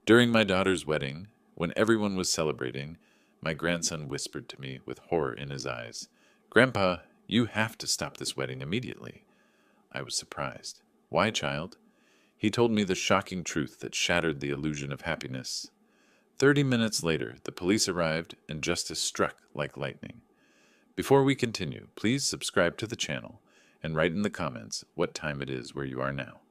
During my daughter's wedding, when everyone was celebrating, my grandson whispered to me with horror in his eyes, "Grandpa, you have to stop this wedding immediately." I was surprised. "Why, child?" He told me the shocking truth that shattered the illusion of happiness. 30 minutes later, the police arrived and justice struck like lightning. Before we continue, please subscribe to the channel and write in the comments what time it is where you are now.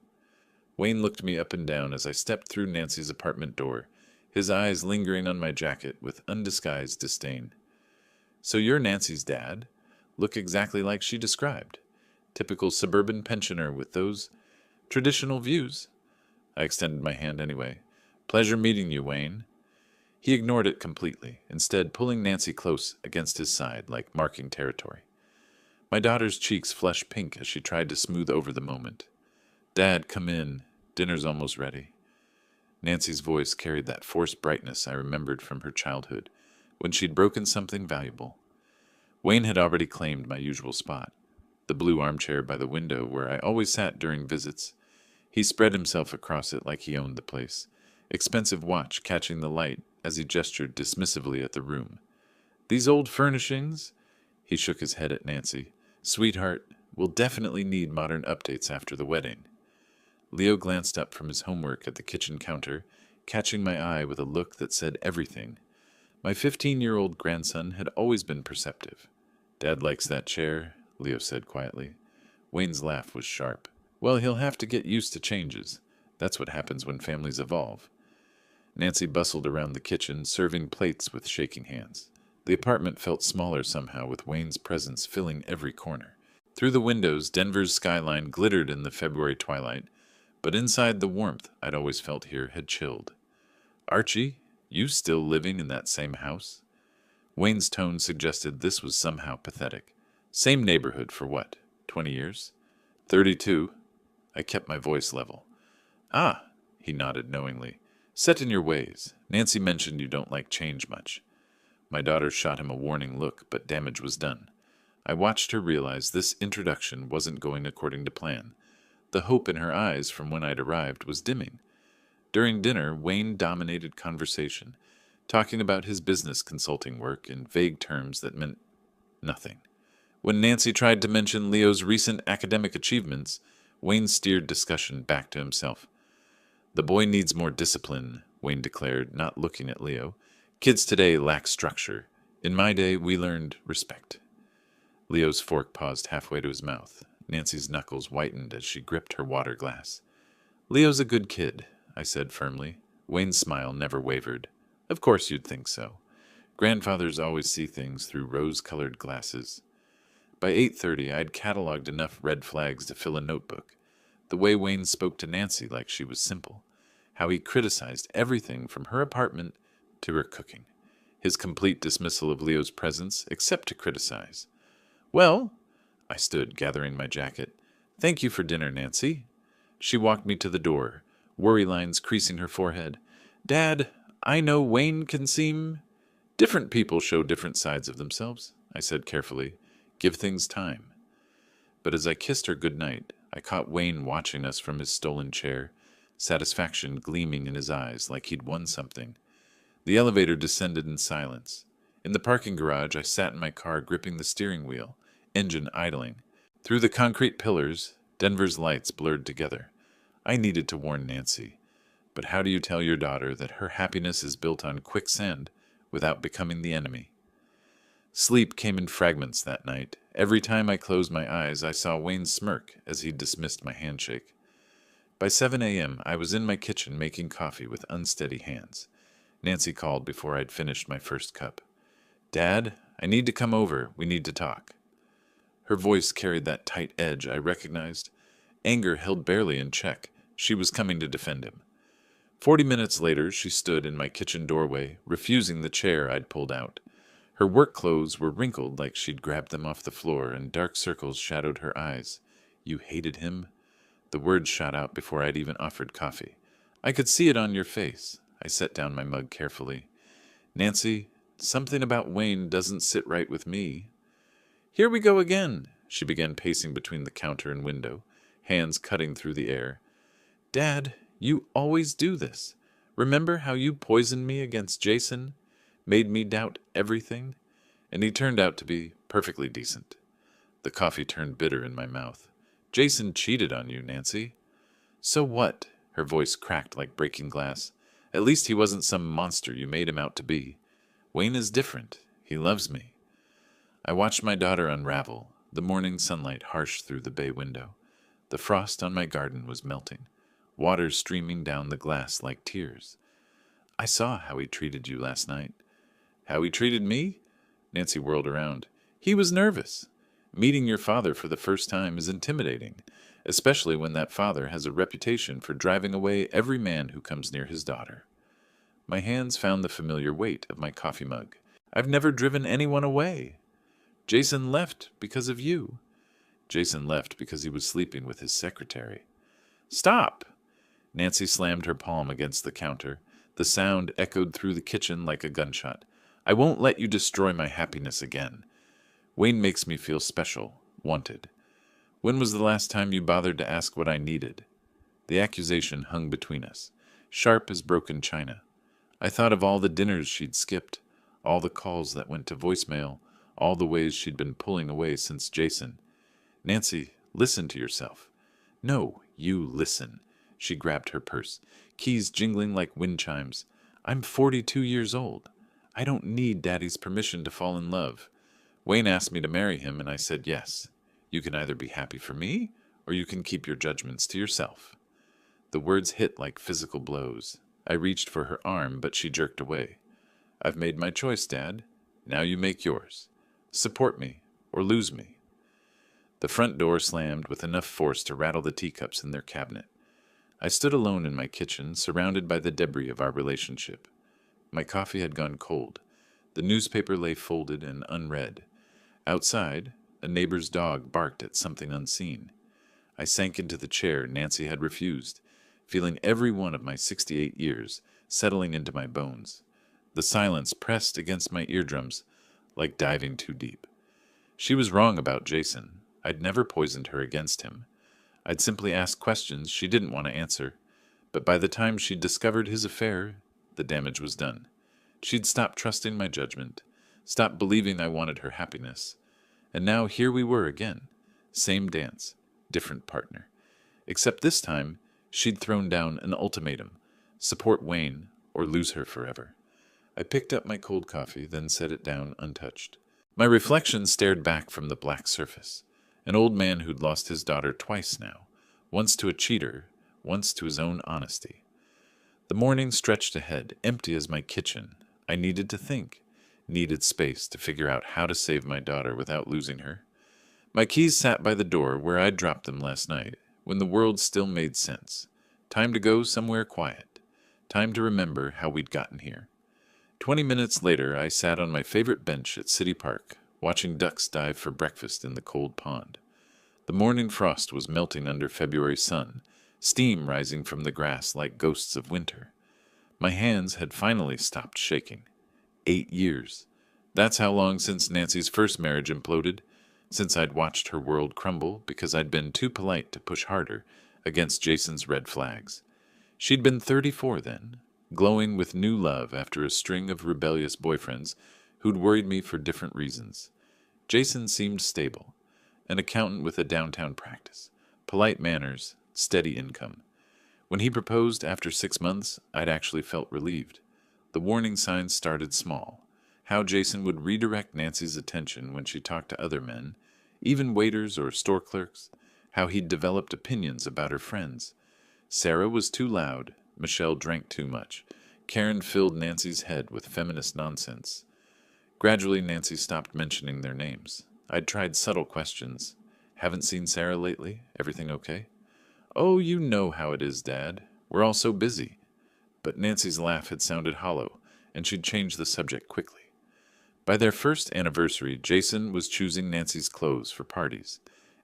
Wayne looked me up and down as I stepped through Nancy's apartment door, his eyes lingering on my jacket with undisguised disdain. "So you're Nancy's dad? Look exactly like she described. Typical suburban pensioner with those traditional views." I extended my hand anyway. "Pleasure meeting you, Wayne." He ignored it completely, instead pulling Nancy close against his side like marking territory. My daughter's cheeks flushed pink as she tried to smooth over the moment. "Dad, come in. Dinner's almost ready." Nancy's voice carried that forced brightness I remembered from her childhood, when she'd broken something valuable. Wayne had already claimed my usual spot, the blue armchair by the window where I always sat during visits. He spread himself across it like he owned the place, expensive watch catching the light as he gestured dismissively at the room. "These old furnishings?" He shook his head at Nancy. "Sweetheart, we'll definitely need modern updates after the wedding." Leo glanced up from his homework at the kitchen counter, catching my eye with a look that said everything. My 15-year-old grandson had always been perceptive. "Dad likes that chair," Leo said quietly. Wayne's laugh was sharp. "Well, he'll have to get used to changes. That's what happens when families evolve." Nancy bustled around the kitchen, serving plates with shaking hands. The apartment felt smaller somehow, with Wayne's presence filling every corner. Through the windows, Denver's skyline glittered in the February twilight, but inside the warmth I'd always felt here had chilled. "Archie, you still living in that same house?" Wayne's tone suggested this was somehow pathetic. "Same neighborhood for what, 20 years?" 32. I kept my voice level. "Ah," he nodded knowingly. "Set in your ways. Nancy mentioned you don't like change much." My daughter shot him a warning look, but damage was done. I watched her realize this introduction wasn't going according to plan. The hope in her eyes from when I'd arrived was dimming. During dinner, Wayne dominated conversation, talking about his business consulting work in vague terms that meant nothing. When Nancy tried to mention Leo's recent academic achievements, Wayne steered discussion back to himself. "The boy needs more discipline," Wayne declared, not looking at Leo. "Kids today lack structure. In my day, we learned respect." Leo's fork paused halfway to his mouth. Nancy's knuckles whitened as she gripped her water glass. "Leo's a good kid," I said firmly. Wayne's smile never wavered. "Of course you'd think so. Grandfathers always see things through rose-colored glasses." By 8:30, I'd cataloged enough red flags to fill a notebook. The way Wayne spoke to Nancy like she was simple. How he criticized everything from her apartment to her cooking. His complete dismissal of Leo's presence, except to criticize. "Well," I stood, gathering my jacket. "Thank you for dinner, Nancy." She walked me to the door, worry lines creasing her forehead. "Dad, I know Wayne can seem—" "Different people show different sides of themselves," I said carefully. "Give things time." But as I kissed her goodnight, I caught Wayne watching us from his stolen chair, satisfaction gleaming in his eyes like he'd won something. The elevator descended in silence. In the parking garage, I sat in my car gripping the steering wheel, engine idling. Through the concrete pillars, Denver's lights blurred together. I needed to warn Nancy. But how do you tell your daughter that her happiness is built on quicksand without becoming the enemy? Sleep came in fragments that night. Every time I closed my eyes, I saw Wayne smirk as he dismissed my handshake. By 7 a.m., I was in my kitchen making coffee with unsteady hands. Nancy called before I'd finished my first cup. "Dad, I need to come over. We need to talk." Her voice carried that tight edge I recognized. Anger held barely in check. She was coming to defend him. 40 minutes later, she stood in my kitchen doorway, refusing the chair I'd pulled out. Her work clothes were wrinkled like she'd grabbed them off the floor, and dark circles shadowed her eyes. "You hated him?" The words shot out before I'd even offered coffee. "I could see it on your face." I set down my mug carefully. "Nancy, something about Wayne doesn't sit right with me." "Here we go again." She began pacing between the counter and window, hands cutting through the air. "Dad, you always do this. Remember how you poisoned me against Jason, made me doubt everything? And he turned out to be perfectly decent. The coffee turned bitter in my mouth. Jason cheated on you, Nancy. So what? Her voice cracked like breaking glass. At least he wasn't some monster you made him out to be. Wayne is different. He loves me. I watched my daughter unravel, the morning sunlight harsh through the bay window. The frost on my garden was melting, water streaming down the glass like tears. I saw how he treated you last night. How he treated me? Nancy whirled around. He was nervous. Meeting your father for the first time is intimidating, especially when that father has a reputation for driving away every man who comes near his daughter. My hands found the familiar weight of my coffee mug. I've never driven anyone away. Jason left because of you. Jason left because he was sleeping with his secretary. Stop! Nancy slammed her palm against the counter. The sound echoed through the kitchen like a gunshot. I won't let you destroy my happiness again. Wayne makes me feel special, wanted. When was the last time you bothered to ask what I needed? The accusation hung between us, sharp as broken china. I thought of all the dinners she'd skipped, all the calls that went to voicemail, all the ways she'd been pulling away since Jason. Nancy, listen to yourself. No, you listen. She grabbed her purse, keys jingling like wind chimes. I'm 42 years old. I don't need Daddy's permission to fall in love. Wayne asked me to marry him, and I said yes. You can either be happy for me, or you can keep your judgments to yourself. The words hit like physical blows. I reached for her arm, but she jerked away. I've made my choice, Dad. Now you make yours. Support me, or lose me. The front door slammed with enough force to rattle the teacups in their cabinet. I stood alone in my kitchen, surrounded by the debris of our relationship. My coffee had gone cold. The newspaper lay folded and unread. Outside, a neighbor's dog barked at something unseen. I sank into the chair Nancy had refused, feeling every one of my 68 years settling into my bones. The silence pressed against my eardrums like diving too deep. She was wrong about Jason. I'd never poisoned her against him. I'd simply asked questions she didn't want to answer, but by the time she'd discovered his affair, the damage was done. She'd stopped trusting my judgment, stopped believing I wanted her happiness, and now here we were again. Same dance, different partner. Except this time, she'd thrown down an ultimatum: support Wayne or lose her forever. I picked up my cold coffee, then set it down untouched. My reflection stared back from the black surface. An old man who'd lost his daughter twice now, once to a cheater, once to his own honesty. The morning stretched ahead, empty as my kitchen. I needed to think, needed space to figure out how to save my daughter without losing her. My keys sat by the door where I'd dropped them last night, when the world still made sense. Time to go somewhere quiet. Time to remember how we'd gotten here. 20 minutes later, I sat on my favorite bench at City Park, watching ducks dive for breakfast in the cold pond. The morning frost was melting under February sun, steam rising from the grass like ghosts of winter. My hands had finally stopped shaking. 8 years. That's how long since Nancy's first marriage imploded, since I'd watched her world crumble because I'd been too polite to push harder against Jason's red flags. She'd been 34 then, glowing with new love after a string of rebellious boyfriends who'd worried me for different reasons. Jason seemed stable, an accountant with a downtown practice, polite manners, steady income. When he proposed after 6 months, I'd actually felt relieved. The warning signs started small. How Jason would redirect Nancy's attention when she talked to other men, even waiters or store clerks. How he'd developed opinions about her friends. Sarah was too loud. Michelle drank too much. Karen filled Nancy's head with feminist nonsense. Gradually, Nancy stopped mentioning their names. I'd tried subtle questions. Haven't seen Sarah lately? Everything okay? Oh, you know how it is, Dad. We're all so busy. But Nancy's laugh had sounded hollow, and she'd changed the subject quickly. By their first anniversary, Jason was choosing Nancy's clothes for parties,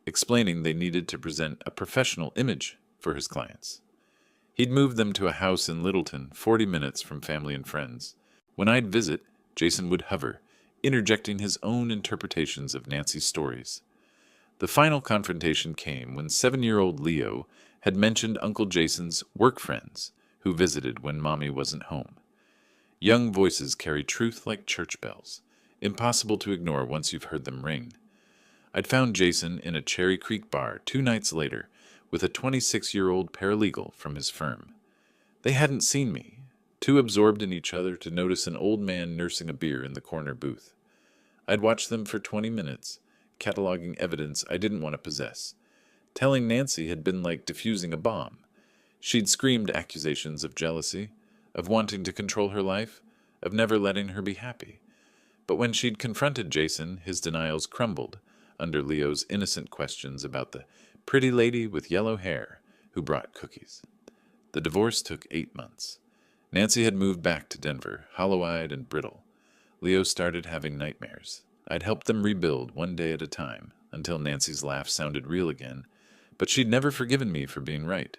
explaining they needed to present a professional image for his clients. He'd moved them to a house in Littleton, 40 minutes from family and friends. When I'd visit, Jason would hover, interjecting his own interpretations of Nancy's stories. The final confrontation came when 7-year-old Leo had mentioned Uncle Jason's work friends, who visited when Mommy wasn't home. Young voices carry truth like church bells, impossible to ignore once you've heard them ring. I'd found Jason in a Cherry Creek bar 2 nights later with a 26-year-old paralegal from his firm. They hadn't seen me, too absorbed in each other to notice an old man nursing a beer in the corner booth. I'd watched them for 20 minutes, cataloging evidence I didn't want to possess. Telling Nancy had been like defusing a bomb. She'd screamed accusations of jealousy, of wanting to control her life, of never letting her be happy. But when she'd confronted Jason, his denials crumbled under Leo's innocent questions about the pretty lady with yellow hair who brought cookies. The divorce took 8 months. Nancy had moved back to Denver, hollow-eyed and brittle. Leo started having nightmares. I'd helped them rebuild one day at a time, until Nancy's laugh sounded real again, but she'd never forgiven me for being right.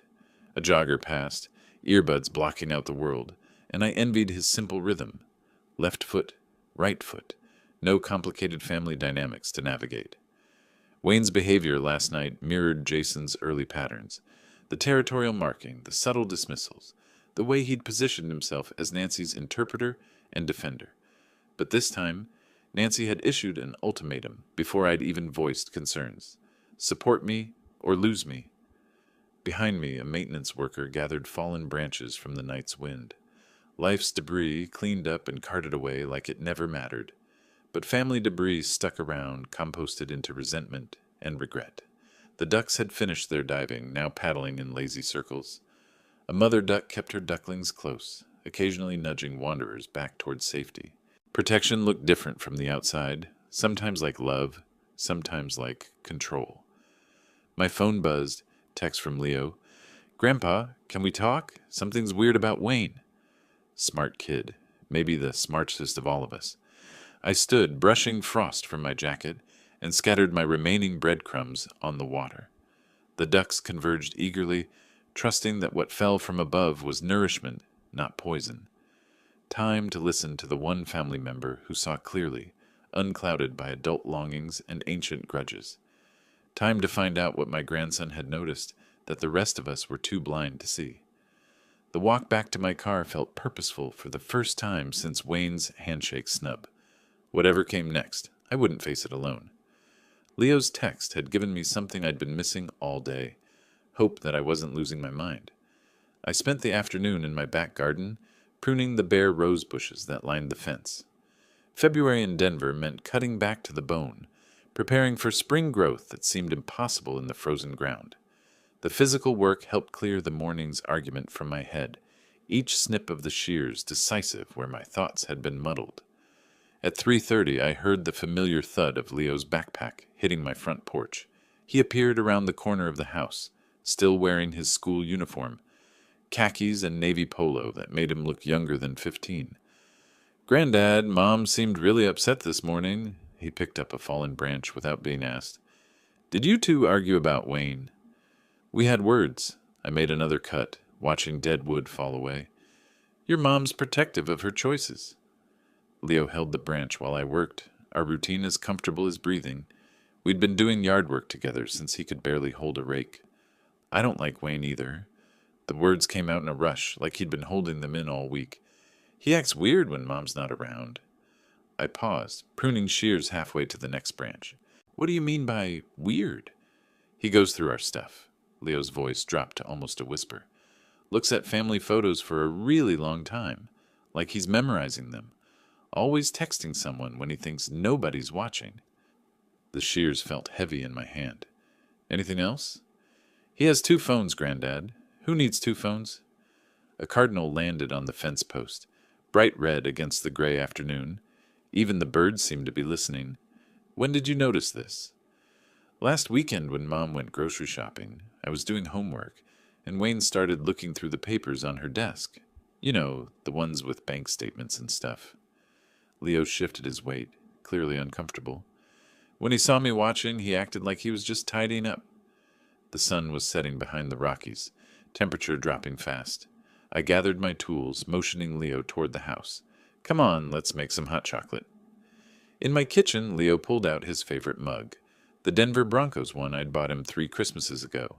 A jogger passed, earbuds blocking out the world, and I envied his simple rhythm. Left foot, right foot, no complicated family dynamics to navigate. Wayne's behavior last night mirrored Jason's early patterns. The territorial marking, the subtle dismissals, the way he'd positioned himself as Nancy's interpreter and defender. But this time, Nancy had issued an ultimatum before I'd even voiced concerns. Support me or lose me. Behind me, a maintenance worker gathered fallen branches from the night's wind. Life's debris cleaned up and carted away like it never mattered. But family debris stuck around, composted into resentment and regret. The ducks had finished their diving, now paddling in lazy circles. A mother duck kept her ducklings close, occasionally nudging wanderers back towards safety. Protection looked different from the outside, sometimes like love, sometimes like control. My phone buzzed, text from Leo. "Grandpa, can we talk? Something's weird about Wayne." Smart kid, maybe the smartest of all of us. I stood, brushing frost from my jacket, and scattered my remaining breadcrumbs on the water. The ducks converged eagerly, trusting that what fell from above was nourishment, not poison. Time to listen to the one family member who saw clearly, unclouded by adult longings and ancient grudges. Time to find out what my grandson had noticed that the rest of us were too blind to see. The walk back to my car felt purposeful for the first time since Wayne's handshake snub. Whatever came next, I wouldn't face it alone. Leo's text had given me something I'd been missing all day, hope that I wasn't losing my mind. I spent the afternoon in my back garden, pruning the bare rose bushes that lined the fence. February in Denver meant cutting back to the bone, preparing for spring growth that seemed impossible in the frozen ground. The physical work helped clear the morning's argument from my head, each snip of the shears decisive where my thoughts had been muddled. At 3:30, I heard the familiar thud of Leo's backpack hitting my front porch. He appeared around the corner of the house, still wearing his school uniform, khakis and navy polo that made him look younger than 15. "Granddad, Mom seemed really upset this morning." He picked up a fallen branch without being asked. "Did you two argue about Wayne?" "We had words." I made another cut, watching dead wood fall away. "Your mom's protective of her choices." Leo held the branch while I worked, our routine as comfortable as breathing. We'd been doing yard work together since he could barely hold a rake. "I don't like Wayne either." The words came out in a rush, like he'd been holding them in all week. "He acts weird when Mom's not around." I paused, pruning shears halfway to the next branch. "What do you mean by weird?" "He goes through our stuff." Leo's voice dropped to almost a whisper. "Looks at family photos for a really long time, like he's memorizing them. Always texting someone when he thinks nobody's watching." The shears felt heavy in my hand. "Anything else?" "He has 2 phones, Granddad." "Who needs 2 phones?" A cardinal landed on the fence post, bright red against the gray afternoon. Even the birds seemed to be listening. "When did you notice this?" "Last weekend when Mom went grocery shopping. I was doing homework, and Wayne started looking through the papers on her desk. You know, the ones with bank statements and stuff." Leo shifted his weight, clearly uncomfortable. "When he saw me watching, he acted like he was just tidying up." The sun was setting behind the Rockies, temperature dropping fast. I gathered my tools, motioning Leo toward the house. "Come on, let's make some hot chocolate." In my kitchen, Leo pulled out his favorite mug, the Denver Broncos one I'd bought him 3 Christmases ago.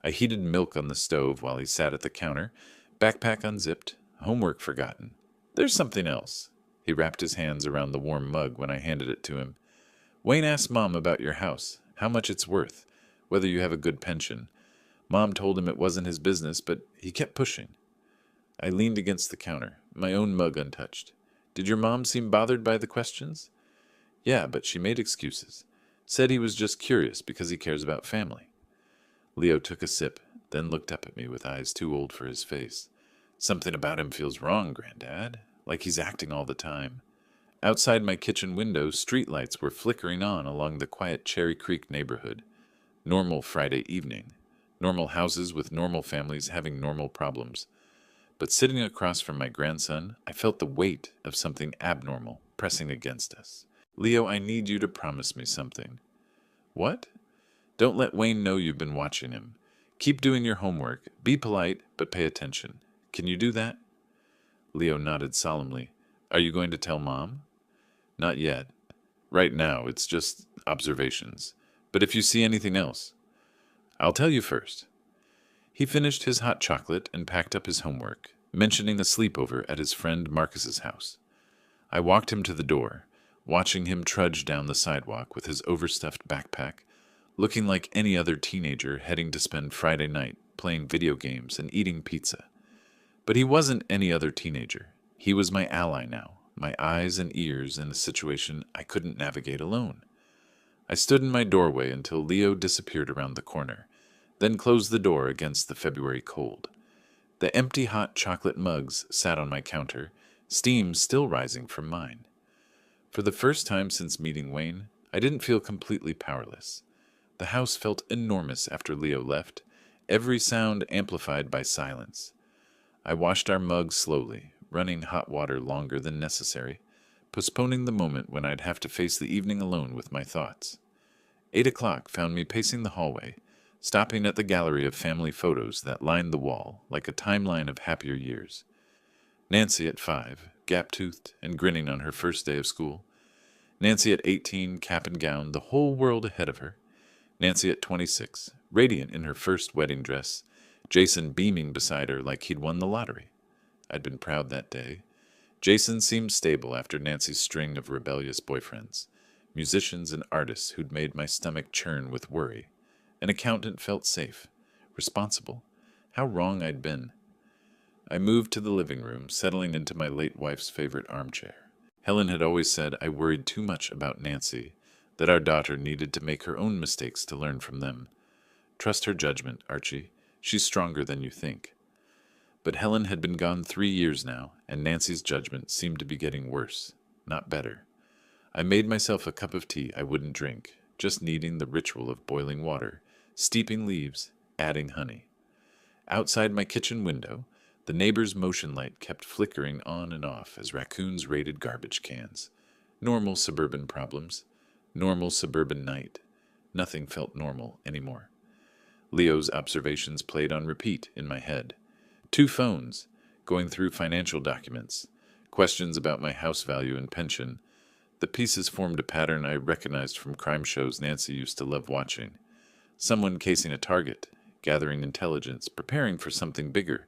I heated milk on the stove while he sat at the counter, Backpack unzipped, homework forgotten. There's something else. He wrapped his hands around the warm mug when I handed it to him. Wayne asked Mom about your house, how much it's worth, whether you have a good pension. Mom told him it wasn't his business, but he kept pushing. I leaned against the counter, my own mug untouched. Did your mom seem bothered by the questions? Yeah, but she made excuses. Said he was just curious because he cares about family. Leo took a sip, then looked up at me with eyes too old for his face. Something about him feels wrong, Granddad, like he's acting all the time. Outside my kitchen window, streetlights were flickering on along the quiet Cherry Creek neighborhood. Normal Friday evening. Normal houses with normal families having normal problems. But sitting across from my grandson, I felt the weight of something abnormal pressing against us. Leo, I need you to promise me something. What? Don't let Wayne know you've been watching him. Keep doing your homework. Be polite, but pay attention. Can you do that? Leo nodded solemnly. Are you going to tell Mom? Not yet. Right now, it's just observations. But if you see anything else, I'll tell you first. He finished his hot chocolate and packed up his homework, mentioning a sleepover at his friend Marcus's house. I walked him to the door, watching him trudge down the sidewalk with his overstuffed backpack, looking like any other teenager heading to spend Friday night playing video games and eating pizza. But he wasn't any other teenager. He was my ally now, my eyes and ears in a situation I couldn't navigate alone. I stood in my doorway until Leo disappeared around the corner, then closed the door against the February cold. The empty hot chocolate mugs sat on my counter, steam still rising from mine. For the first time since meeting Wayne, I didn't feel completely powerless. The house felt enormous after Leo left, every sound amplified by silence. I washed our mugs slowly, running hot water longer than necessary, postponing the moment when I'd have to face the evening alone with my thoughts. 8 o'clock found me pacing the hallway, stopping at the gallery of family photos that lined the wall like a timeline of happier years. Nancy at 5, gap-toothed and grinning on her first day of school. Nancy at 18, cap and gown, the whole world ahead of her. Nancy at 26, radiant in her first wedding dress, Jason beaming beside her like he'd won the lottery. I'd been proud that day. Jason seemed stable after Nancy's string of rebellious boyfriends, musicians and artists who'd made my stomach churn with worry. An accountant felt safe, responsible. How wrong I'd been. I moved to the living room, settling into my late wife's favorite armchair. Helen had always said I worried too much about Nancy, that our daughter needed to make her own mistakes to learn from them. Trust her judgment, Archie. She's stronger than you think. But Helen had been gone 3 years now, and Nancy's judgment seemed to be getting worse, not better. I made myself a cup of tea I wouldn't drink, just needing the ritual of boiling water, steeping leaves, adding honey. Outside my kitchen window, the neighbor's motion light kept flickering on and off as raccoons raided garbage cans. Normal suburban problems. Normal suburban night. Nothing felt normal anymore. Leo's observations played on repeat in my head. 2 phones, going through financial documents, questions about my house value and pension. The pieces formed a pattern I recognized from crime shows Nancy used to love watching. Someone casing a target, gathering intelligence, preparing for something bigger.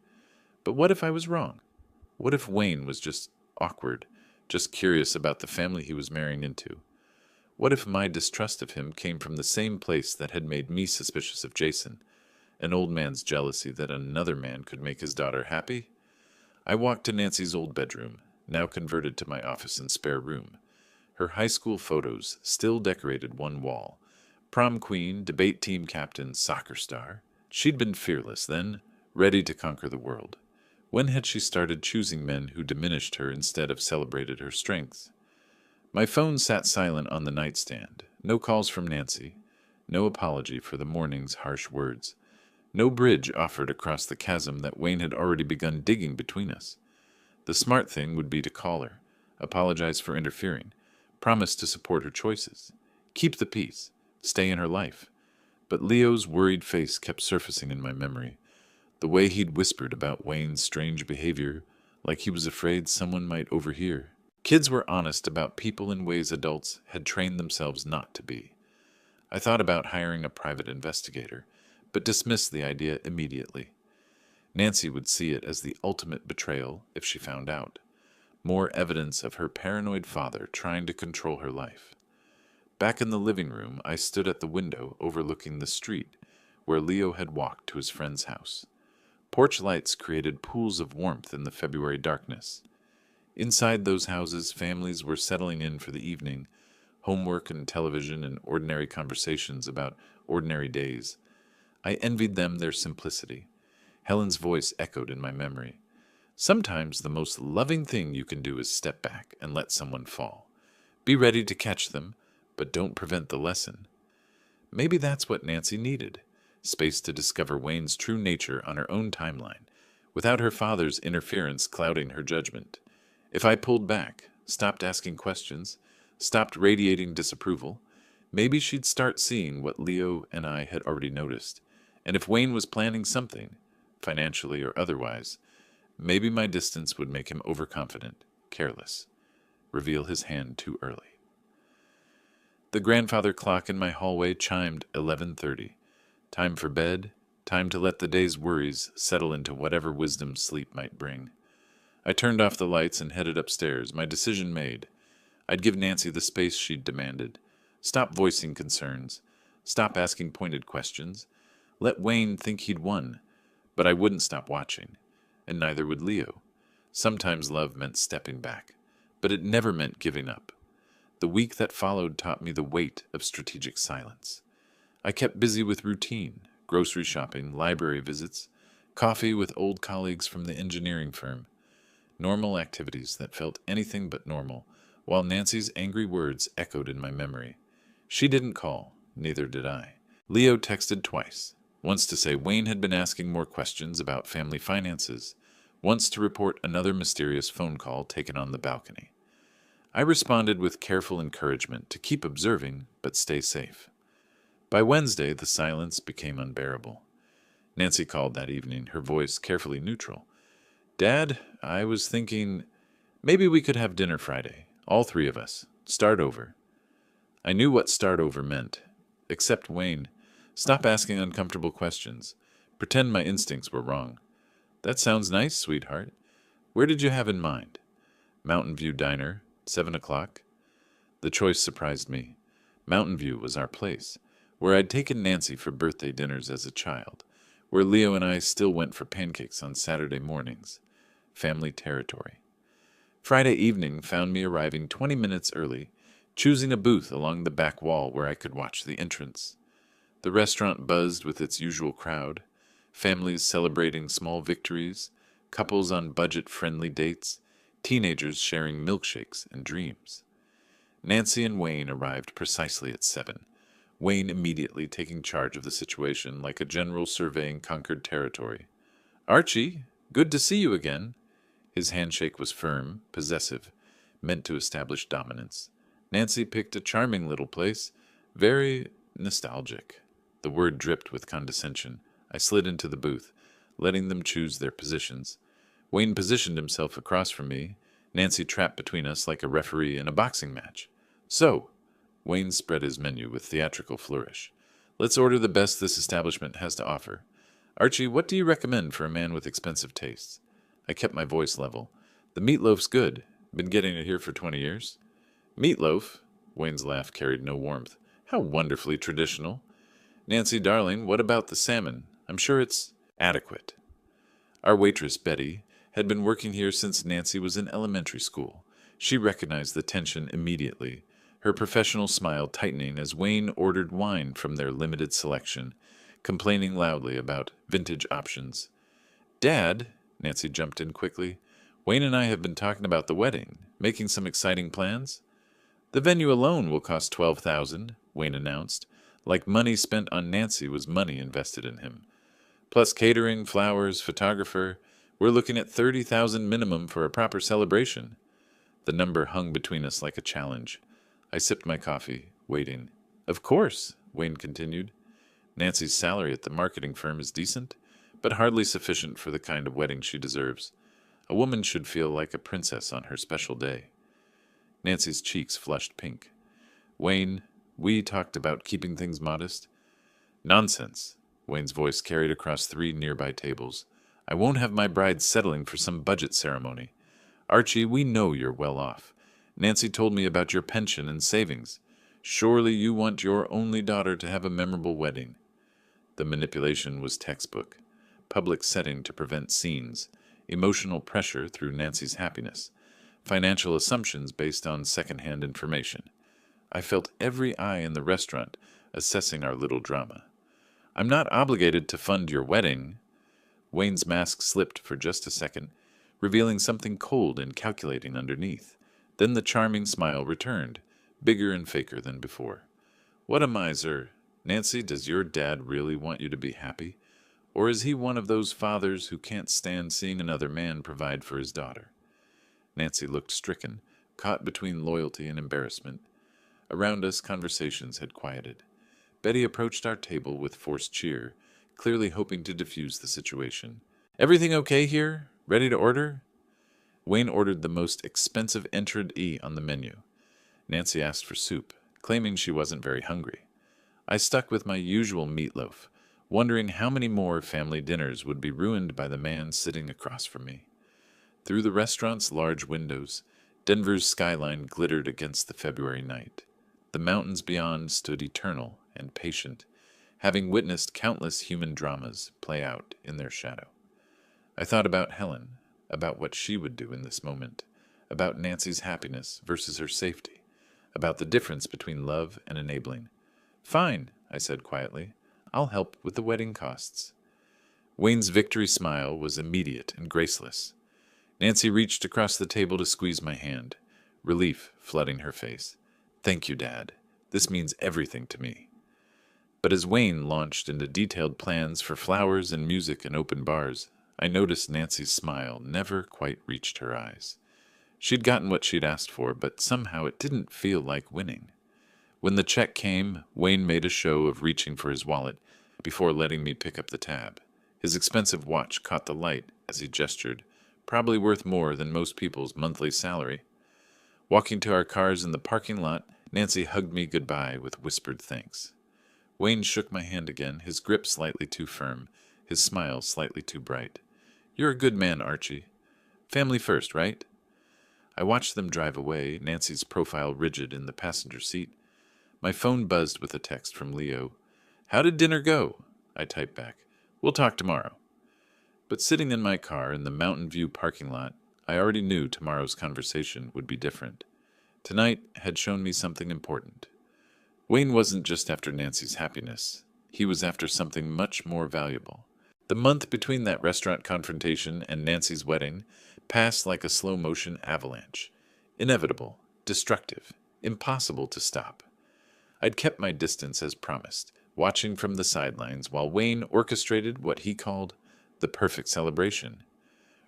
But what if I was wrong? What if Wayne was just awkward, just curious about the family he was marrying into? What if my distrust of him came from the same place that had made me suspicious of Jason, an old man's jealousy that another man could make his daughter happy? I walked to Nancy's old bedroom, now converted to my office and spare room. Her high school photos still decorated one wall. Prom queen, debate team captain, soccer star. She'd been fearless then, ready to conquer the world. When had she started choosing men who diminished her instead of celebrated her strengths? My phone sat silent on the nightstand. No calls from Nancy. No apology for the morning's harsh words. No bridge offered across the chasm that Wayne had already begun digging between us. The smart thing would be to call her, apologize for interfering, promise to support her choices, keep the peace, stay in her life. But Leo's worried face kept surfacing in my memory. The way he'd whispered about Wayne's strange behavior, like he was afraid someone might overhear. Kids were honest about people in ways adults had trained themselves not to be. I thought about hiring a private investigator, but dismissed the idea immediately. Nancy would see it as the ultimate betrayal if she found out. More evidence of her paranoid father trying to control her life. Back in the living room, I stood at the window overlooking the street where Leo had walked to his friend's house. Porch lights created pools of warmth in the February darkness. Inside those houses, families were settling in for the evening, homework and television and ordinary conversations about ordinary days. I envied them their simplicity. Helen's voice echoed in my memory. Sometimes the most loving thing you can do is step back and let someone fall. Be ready to catch them, but don't prevent the lesson. Maybe that's what Nancy needed. Space to discover Wayne's true nature on her own timeline, without her father's interference clouding her judgment. If I pulled back, stopped asking questions, stopped radiating disapproval, maybe she'd start seeing what Leo and I had already noticed. And if Wayne was planning something, financially or otherwise, maybe my distance would make him overconfident, careless, reveal his hand too early. The grandfather clock in my hallway chimed 11:30. Time for bed, time to let the day's worries settle into whatever wisdom sleep might bring. I turned off the lights and headed upstairs, my decision made. I'd give Nancy the space she'd demanded. Stop voicing concerns. Stop asking pointed questions. Let Wayne think he'd won. But I wouldn't stop watching, and neither would Leo. Sometimes love meant stepping back, but it never meant giving up. The week that followed taught me the weight of strategic silence. I kept busy with routine, grocery shopping, library visits, coffee with old colleagues from the engineering firm. Normal activities that felt anything but normal, while Nancy's angry words echoed in my memory. She didn't call, neither did I. Leo texted twice, once to say Wayne had been asking more questions about family finances, once to report another mysterious phone call taken on the balcony. I responded with careful encouragement to keep observing, but stay safe. By Wednesday, the silence became unbearable. Nancy called that evening, her voice carefully neutral. Dad, I was thinking maybe we could have dinner Friday, all three of us. Start over. I knew what start over meant. Accept Wayne. Stop asking uncomfortable questions. Pretend my instincts were wrong. That sounds nice, sweetheart. Where did you have in mind? Mountain View Diner, 7 o'clock. The choice surprised me. Mountain View was our place, where I'd taken Nancy for birthday dinners as a child, where Leo and I still went for pancakes on Saturday mornings. Family territory. Friday evening found me arriving 20 minutes early, choosing a booth along the back wall where I could watch the entrance. The restaurant buzzed with its usual crowd, families celebrating small victories, couples on budget-friendly dates, teenagers sharing milkshakes and dreams. Nancy and Wayne arrived precisely at 7, Wayne immediately taking charge of the situation like a general surveying conquered territory. Archie, good to see you again. His handshake was firm, possessive, meant to establish dominance. Nancy picked a charming little place, very nostalgic. The word dripped with condescension. I slid into the booth, letting them choose their positions. Wayne positioned himself across from me, Nancy trapped between us like a referee in a boxing match. So, Wayne spread his menu with theatrical flourish. Let's order the best this establishment has to offer. Archie, what do you recommend for a man with expensive tastes? I kept my voice level. The meatloaf's good. Been getting it here for 20 years. Meatloaf? Wayne's laugh carried no warmth. How wonderfully traditional. Nancy, darling, what about the salmon? I'm sure it's adequate. Our waitress, Betty, had been working here since Nancy was in elementary school. She recognized the tension immediately, her professional smile tightening as Wayne ordered wine from their limited selection, complaining loudly about vintage options. Dad, Nancy jumped in quickly, Wayne and I have been talking about the wedding, making some exciting plans. The venue alone will cost $12,000, Wayne announced, like money spent on Nancy was money invested in him. Plus catering, flowers, photographer, we're looking at $30,000 minimum for a proper celebration. The number hung between us like a challenge. I sipped my coffee, waiting. Of course, Wayne continued. Nancy's salary at the marketing firm is decent, but hardly sufficient for the kind of wedding she deserves. A woman should feel like a princess on her special day. Nancy's cheeks flushed pink. Wayne, we talked about keeping things modest. Nonsense, Wayne's voice carried across 3 nearby tables. I won't have my bride settling for some budget ceremony. Archie, we know you're well off. Nancy told me about your pension and savings. Surely you want your only daughter to have a memorable wedding. The manipulation was textbook. Public setting to prevent scenes, emotional pressure through Nancy's happiness, financial assumptions based on secondhand information. I felt every eye in the restaurant assessing our little drama. I'm not obligated to fund your wedding. Wayne's mask slipped for just a second, revealing something cold and calculating underneath. Then the charming smile returned, bigger and faker than before. What a miser. Nancy, does your dad really want you to be happy? Or is he one of those fathers who can't stand seeing another man provide for his daughter? Nancy looked stricken, caught between loyalty and embarrassment. Around us, conversations had quieted. Betty approached our table with forced cheer, clearly hoping to diffuse the situation. Everything okay here? Ready to order? Wayne ordered the most expensive entrant on the menu. Nancy asked for soup, claiming she wasn't very hungry. I stuck with my usual meatloaf, wondering how many more family dinners would be ruined by the man sitting across from me. Through the restaurant's large windows, Denver's skyline glittered against the February night. The mountains beyond stood eternal and patient, having witnessed countless human dramas play out in their shadow. I thought about Helen, about what she would do in this moment, about Nancy's happiness versus her safety, about the difference between love and enabling. Fine, I said quietly. I'll help with the wedding costs. Wayne's victory smile was immediate and graceless. Nancy reached across the table to squeeze my hand, relief flooding her face. Thank you, Dad. This means everything to me. But as Wayne launched into detailed plans for flowers and music and open bars, I noticed Nancy's smile never quite reached her eyes. She'd gotten what she'd asked for, but somehow it didn't feel like winning. When the check came, Wayne made a show of reaching for his wallet before letting me pick up the tab. His expensive watch caught the light as he gestured, probably worth more than most people's monthly salary. Walking to our cars in the parking lot, Nancy hugged me goodbye with whispered thanks. Wayne shook my hand again, his grip slightly too firm, his smile slightly too bright. You're a good man, Archie. Family first, right? I watched them drive away, Nancy's profile rigid in the passenger seat. My phone buzzed with a text from Leo. How did dinner go? I typed back. We'll talk tomorrow. But sitting in my car in the Mountain View parking lot, I already knew tomorrow's conversation would be different. Tonight had shown me something important. Wayne wasn't just after Nancy's happiness. He was after something much more valuable. The month between that restaurant confrontation and Nancy's wedding passed like a slow-motion avalanche. Inevitable, destructive, impossible to stop. I'd kept my distance as promised, watching from the sidelines while Wayne orchestrated what he called the perfect celebration.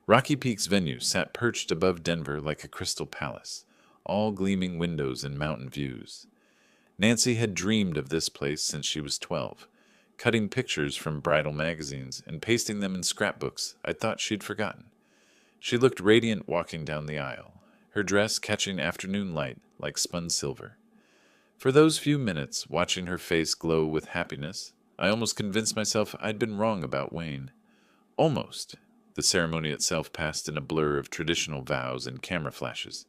Rocky Peak's venue sat perched above Denver like a crystal palace, all gleaming windows and mountain views. Nancy had dreamed of this place since she was 12, cutting pictures from bridal magazines and pasting them in scrapbooks I'd thought she'd forgotten. She looked radiant walking down the aisle, her dress catching afternoon light like spun silver. For those few minutes, watching her face glow with happiness, I almost convinced myself I'd been wrong about Wayne. Almost. The ceremony itself passed in a blur of traditional vows and camera flashes.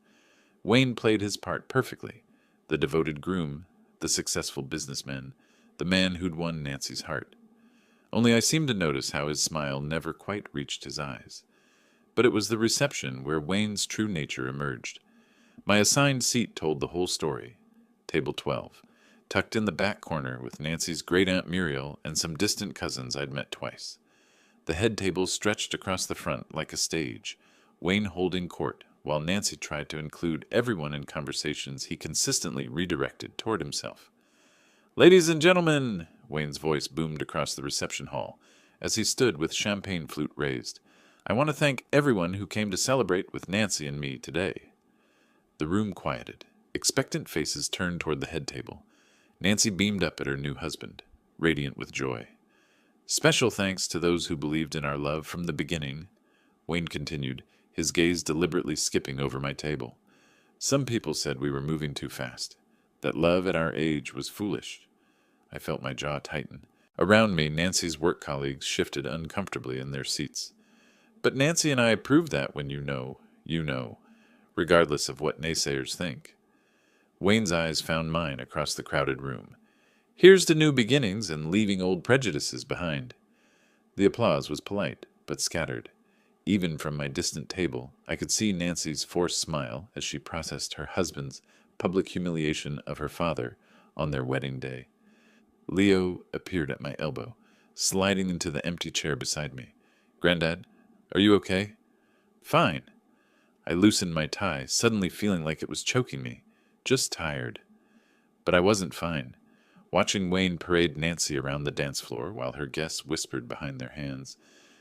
Wayne played his part perfectly. The devoted groom, the successful businessman, the man who'd won Nancy's heart. Only I seemed to notice how his smile never quite reached his eyes. But it was the reception where Wayne's true nature emerged. My assigned seat told the whole story. Table 12, tucked in the back corner with Nancy's great-aunt Muriel and some distant cousins I'd met twice. The head table stretched across the front like a stage, Wayne holding court, while Nancy tried to include everyone in conversations he consistently redirected toward himself. Ladies and gentlemen, Wayne's voice boomed across the reception hall as he stood with champagne flute raised. I want to thank everyone who came to celebrate with Nancy and me today. The room quieted. Expectant faces turned toward the head table. Nancy beamed up at her new husband, radiant with joy. Special thanks to those who believed in our love from the beginning, Wayne continued, his gaze deliberately skipping over my table. Some people said we were moving too fast, that love at our age was foolish. I felt my jaw tighten. Around me, Nancy's work colleagues shifted uncomfortably in their seats. But Nancy and I prove that when you know, regardless of what naysayers think. Wayne's eyes found mine across the crowded room. Here's to new beginnings and leaving old prejudices behind. The applause was polite, but scattered. Even from my distant table, I could see Nancy's forced smile as she processed her husband's public humiliation of her father on their wedding day. Leo appeared at my elbow, sliding into the empty chair beside me. Granddad, are you okay? Fine. I loosened my tie, suddenly feeling like it was choking me. Just tired. But I wasn't fine. Watching Wayne parade Nancy around the dance floor while her guests whispered behind their hands,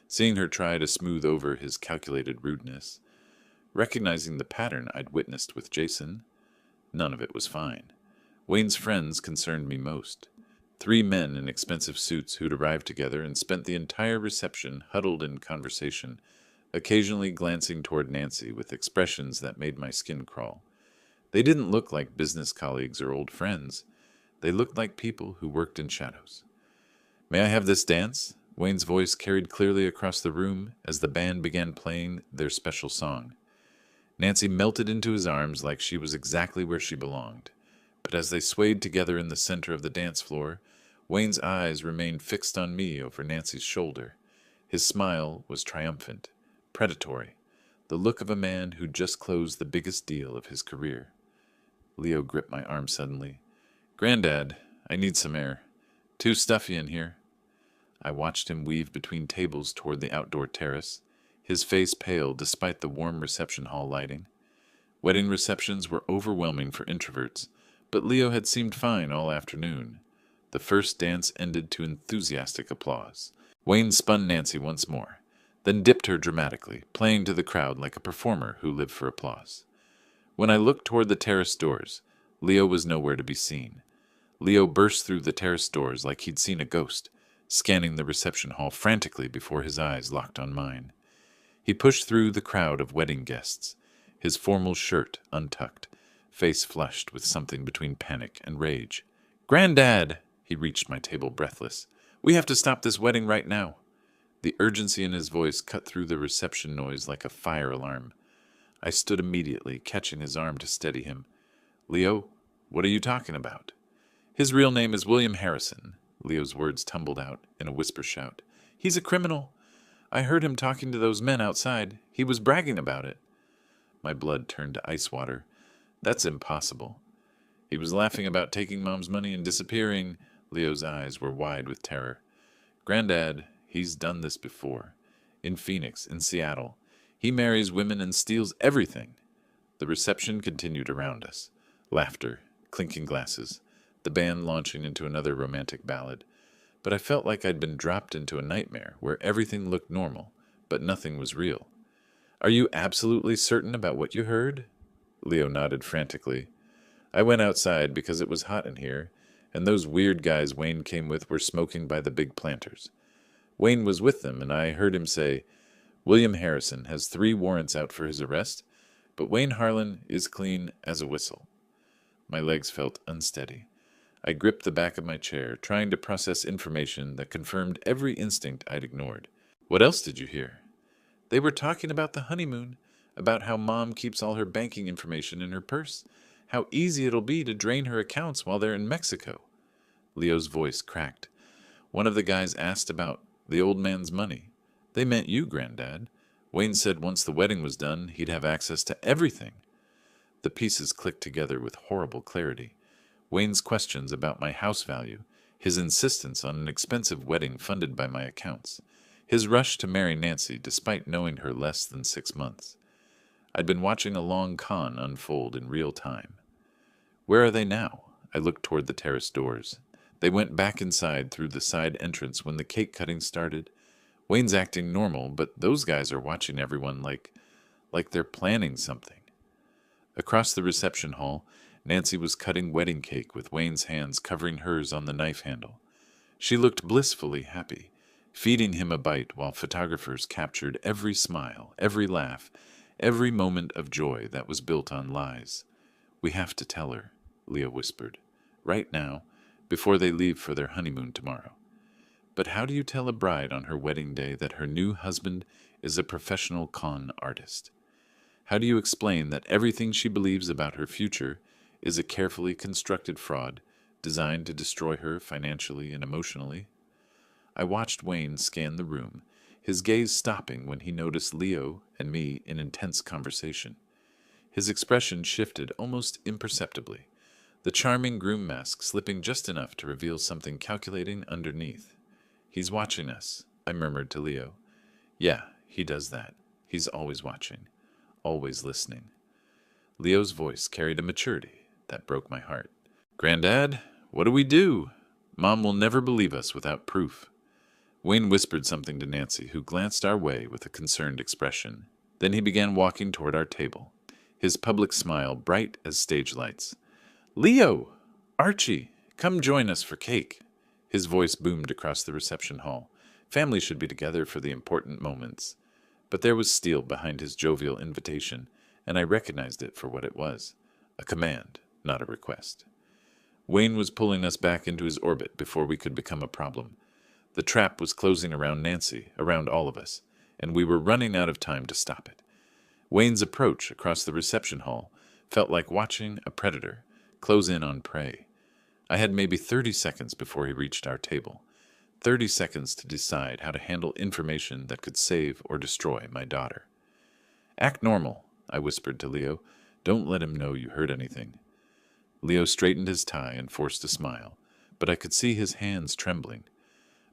seeing her try to smooth over his calculated rudeness, recognizing the pattern I'd witnessed with Jason, none of it was fine. Wayne's friends concerned me most. 3 men in expensive suits who'd arrived together and spent the entire reception huddled in conversation, occasionally glancing toward Nancy with expressions that made my skin crawl. They didn't look like business colleagues or old friends. They looked like people who worked in shadows. May I have this dance? Wayne's voice carried clearly across the room as the band began playing their special song. Nancy melted into his arms like she was exactly where she belonged. But as they swayed together in the center of the dance floor, Wayne's eyes remained fixed on me over Nancy's shoulder. His smile was triumphant, predatory, the look of a man who'd just closed the biggest deal of his career. Leo gripped my arm suddenly. Granddad, I need some air. Too stuffy in here. I watched him weave between tables toward the outdoor terrace, his face pale despite the warm reception hall lighting. Wedding receptions were overwhelming for introverts, but Leo had seemed fine all afternoon. The first dance ended to enthusiastic applause. Wayne spun Nancy once more, then dipped her dramatically, playing to the crowd like a performer who lived for applause. When I looked toward the terrace doors, Leo was nowhere to be seen. Leo burst through the terrace doors like he'd seen a ghost, scanning the reception hall frantically before his eyes locked on mine. He pushed through the crowd of wedding guests, his formal shirt untucked, face flushed with something between panic and rage. Granddad! He reached my table breathless. We have to stop this wedding right now. The urgency in his voice cut through the reception noise like a fire alarm. I stood immediately, catching his arm to steady him. Leo, what are you talking about? His real name is William Harrison. Leo's words tumbled out in a whisper shout. He's a criminal. I heard him talking to those men outside. He was bragging about it. My blood turned to ice water. That's impossible. He was laughing about taking Mom's money and disappearing. Leo's eyes were wide with terror. Granddad, he's done this before. In Phoenix, in Seattle. He marries women and steals everything. The reception continued around us. Laughter, clinking glasses, the band launching into another romantic ballad. But I felt like I'd been dropped into a nightmare where everything looked normal, but nothing was real. Are you absolutely certain about what you heard? Leo nodded frantically. I went outside because it was hot in here, and those weird guys Wayne came with were smoking by the big planters. Wayne was with them, and I heard him say, William Harrison has 3 warrants out for his arrest, but Wayne Harlan is clean as a whistle. My legs felt unsteady. I gripped the back of my chair, trying to process information that confirmed every instinct I'd ignored. What else did you hear? They were talking about the honeymoon, about how Mom keeps all her banking information in her purse, how easy it'll be to drain her accounts while they're in Mexico. Leo's voice cracked. One of the guys asked about the old man's money. They meant you, Granddad. Wayne said once the wedding was done, he'd have access to everything. The pieces clicked together with horrible clarity. Wayne's questions about my house value, his insistence on an expensive wedding funded by my accounts, his rush to marry Nancy despite knowing her less than 6 months. I'd been watching a long con unfold in real time. Where are they now? I looked toward the terrace doors. They went back inside through the side entrance when the cake cutting started. Wayne's acting normal, but those guys are watching everyone like they're planning something. Across the reception hall, Nancy was cutting wedding cake with Wayne's hands covering hers on the knife handle. She looked blissfully happy, feeding him a bite while photographers captured every smile, every laugh, every moment of joy that was built on lies. We have to tell her, Leah whispered, right now, before they leave for their honeymoon tomorrow. But how do you tell a bride on her wedding day that her new husband is a professional con artist? How do you explain that everything she believes about her future is a carefully constructed fraud designed to destroy her financially and emotionally? I watched Wayne scan the room, his gaze stopping when he noticed Leo and me in intense conversation. His expression shifted almost imperceptibly, the charming groom mask slipping just enough to reveal something calculating underneath. "He's watching us," I murmured to Leo. "Yeah, he does that. He's always watching, always listening." Leo's voice carried a maturity that broke my heart. "Granddad, what do we do? Mom will never believe us without proof." Wayne whispered something to Nancy, who glanced our way with a concerned expression. Then he began walking toward our table, his public smile bright as stage lights. "Leo! Archie! Come join us for cake." His voice boomed across the reception hall. Family should be together for the important moments. But there was steel behind his jovial invitation, and I recognized it for what it was, a command, not a request. Wayne was pulling us back into his orbit before we could become a problem. The trap was closing around Nancy, around all of us, and we were running out of time to stop it. Wayne's approach across the reception hall felt like watching a predator close in on prey. I had maybe 30 seconds before he reached our table. 30 seconds to decide how to handle information that could save or destroy my daughter. "Act normal," I whispered to Leo. "Don't let him know you heard anything." Leo straightened his tie and forced a smile, but I could see his hands trembling.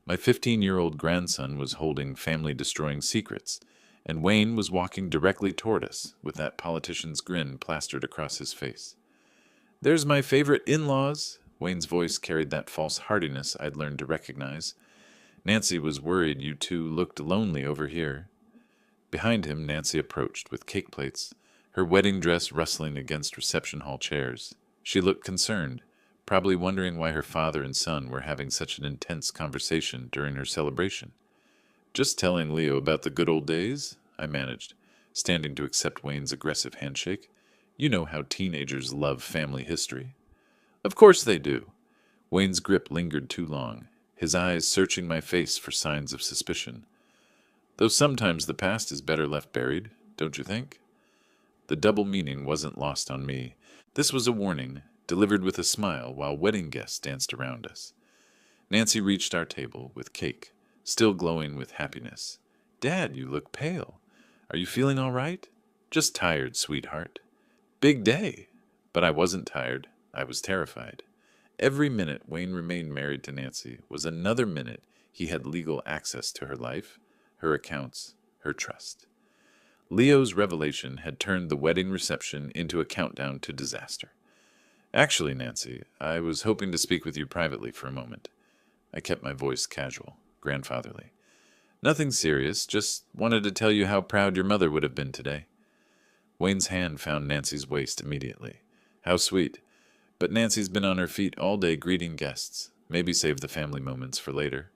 My 15-year-old grandson was holding family-destroying secrets, and Wayne was walking directly toward us with that politician's grin plastered across his face. "There's my favorite in-laws." Wayne's voice carried that false heartiness I'd learned to recognize. "Nancy was worried you two looked lonely over here." Behind him, Nancy approached with cake plates, her wedding dress rustling against reception hall chairs. She looked concerned, probably wondering why her father and son were having such an intense conversation during her celebration. "Just telling Leo about the good old days," I managed, standing to accept Wayne's aggressive handshake. "You know how teenagers love family history." "Of course they do." Wayne's grip lingered too long, his eyes searching my face for signs of suspicion. "Though sometimes the past is better left buried, don't you think?" The double meaning wasn't lost on me. This was a warning, delivered with a smile while wedding guests danced around us. Nancy reached our table with cake, still glowing with happiness. "Dad, you look pale. Are you feeling all right?" "Just tired, sweetheart." "Big day." But I wasn't tired. I was terrified. Every minute Wayne remained married to Nancy was another minute he had legal access to her life, her accounts, her trust. Leo's revelation had turned the wedding reception into a countdown to disaster. "Actually, Nancy, I was hoping to speak with you privately for a moment." I kept my voice casual, grandfatherly. "Nothing serious, just wanted to tell you how proud your mother would have been today." Wayne's hand found Nancy's waist immediately. "How sweet. But Nancy's been on her feet all day greeting guests. Maybe save the family moments for later."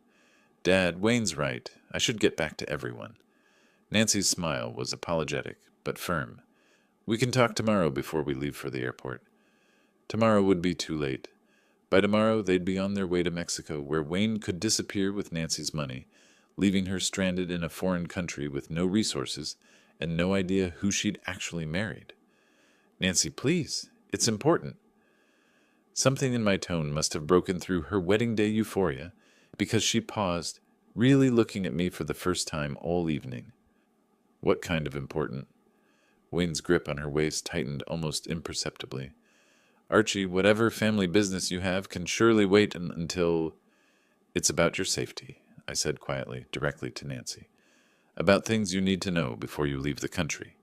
"Dad, Wayne's right. I should get back to everyone." Nancy's smile was apologetic, but firm. "We can talk tomorrow before we leave for the airport." Tomorrow would be too late. By tomorrow, they'd be on their way to Mexico, where Wayne could disappear with Nancy's money, leaving her stranded in a foreign country with no resources and no idea who she'd actually married. "Nancy, please. It's important." Something in my tone must have broken through her wedding day euphoria, because she paused, really looking at me for the first time all evening. "What kind of important?" Wayne's grip on her waist tightened almost imperceptibly. "Archie, whatever family business you have can surely wait until—" "It's about your safety," I said quietly, directly to Nancy. "About things you need to know before you leave the country."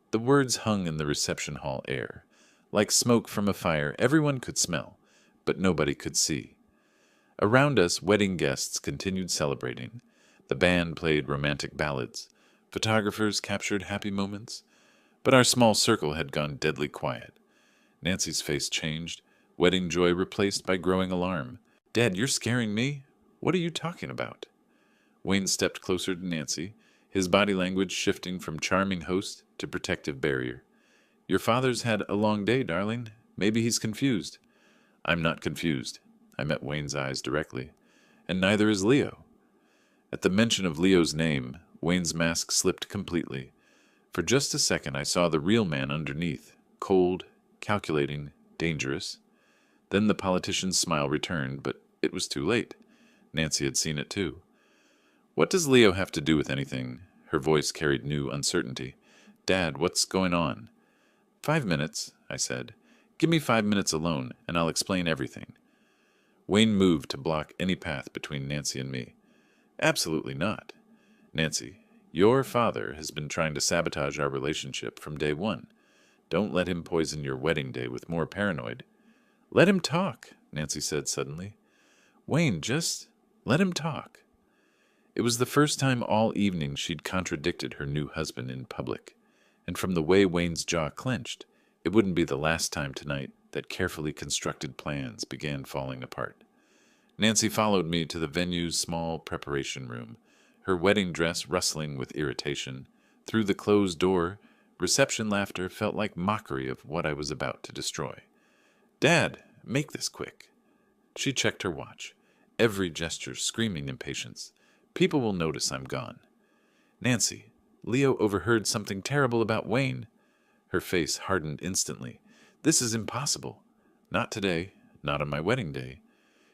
The words hung in the reception hall air. Like smoke from a fire, everyone could smell, but nobody could see. Around us, wedding guests continued celebrating. The band played romantic ballads. Photographers captured happy moments. But our small circle had gone deadly quiet. Nancy's face changed, wedding joy replaced by growing alarm. "Dad, you're scaring me. What are you talking about?" Wayne stepped closer to Nancy, his body language shifting from charming host to protective barrier. "Your father's had a long day, darling. Maybe he's confused." "I'm not confused." I met Wayne's eyes directly. And neither is Leo. At the mention of Leo's name, Wayne's mask slipped completely. For just a second I saw the real man underneath, cold, calculating, dangerous. Then the politician's smile returned, but it was too late. Nancy had seen it too. What does Leo have to do with anything? Her voice carried new uncertainty. Dad, what's going on? 5 minutes, I said. Give me 5 minutes alone, and I'll explain everything. Wayne moved to block any path between Nancy and me. Absolutely not. Nancy, your father has been trying to sabotage our relationship from day one. Don't let him poison your wedding day with more paranoid. Let him talk, Nancy said suddenly. Wayne, just let him talk. It was the first time all evening she'd contradicted her new husband in public, and from the way Wayne's jaw clenched, it wouldn't be the last time tonight that carefully constructed plans began falling apart. Nancy followed me to the venue's small preparation room, her wedding dress rustling with irritation. Through the closed door, reception laughter felt like mockery of what I was about to destroy. Dad, make this quick. She checked her watch, every gesture screaming impatience. People will notice I'm gone. Nancy, Leo overheard something terrible about Wayne. Her face hardened instantly. This is impossible. Not today, not on my wedding day.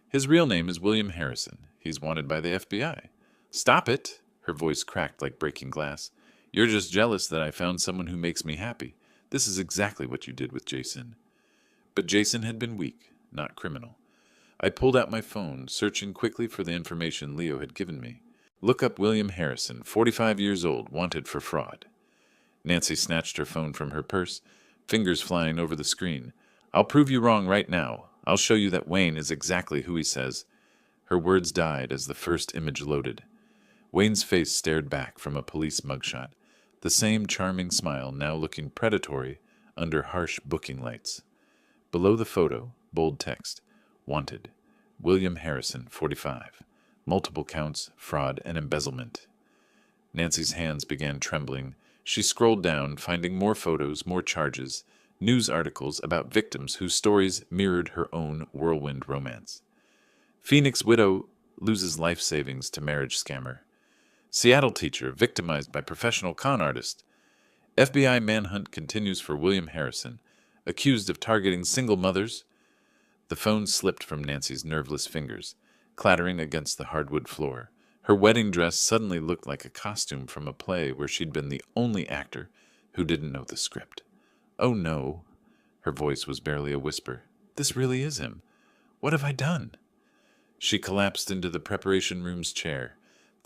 His real name is William Harrison. He's wanted by the FBI. Stop it! Her voice cracked like breaking glass. You're just jealous that I found someone who makes me happy. This is exactly what you did with Jason. But Jason had been weak, not criminal. I pulled out my phone, searching quickly for the information Leo had given me. Look up William Harrison, 45 years old, wanted for fraud. Nancy snatched her phone from her purse, fingers flying over the screen. I'll prove you wrong right now. I'll show you that Wayne is exactly who he says. Her words died as the first image loaded. Wayne's face stared back from a police mugshot, the same charming smile now looking predatory under harsh booking lights. Below the photo, bold text, Wanted, William Harrison, 45. Multiple counts, fraud, and embezzlement. Nancy's hands began trembling. She scrolled down, finding more photos, more charges, news articles about victims whose stories mirrored her own whirlwind romance. Phoenix widow loses life savings to marriage scammer. Seattle teacher victimized by professional con artist. FBI manhunt continues for William Harrison, accused of targeting single mothers. The phone slipped from Nancy's nerveless fingers, clattering against the hardwood floor. Her wedding dress suddenly looked like a costume from a play where she'd been the only actor who didn't know the script. Oh no, her voice was barely a whisper. This really is him. What have I done? She collapsed into the preparation room's chair,